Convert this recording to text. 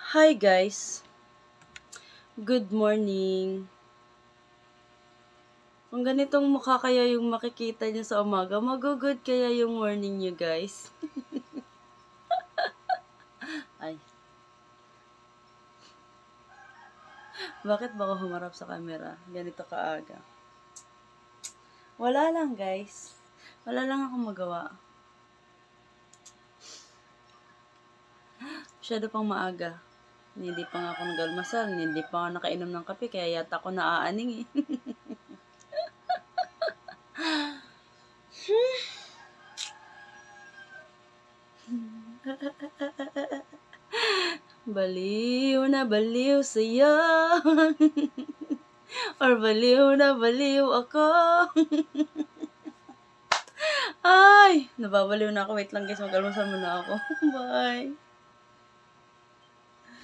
Hi guys, good morning. Kung ganitong mukha kaya yung makikita niyo sa umaga, mag-good kaya yung morning niyo guys. Ay, bakit ba ako humarap sa camera? Ganito kaaga. Wala lang guys. Wala lang akong magawa. Masyado pang maaga. Hindi pa nga ako nag-almasal, hindi pa nga nakainom ng kape, kaya yata ako naaaning eh. Baliw na baliw sa'yo. Or baliw na baliw ako. Ay, nababaliw na ako. Wait lang guys, mag-almusal muna ako. Bye.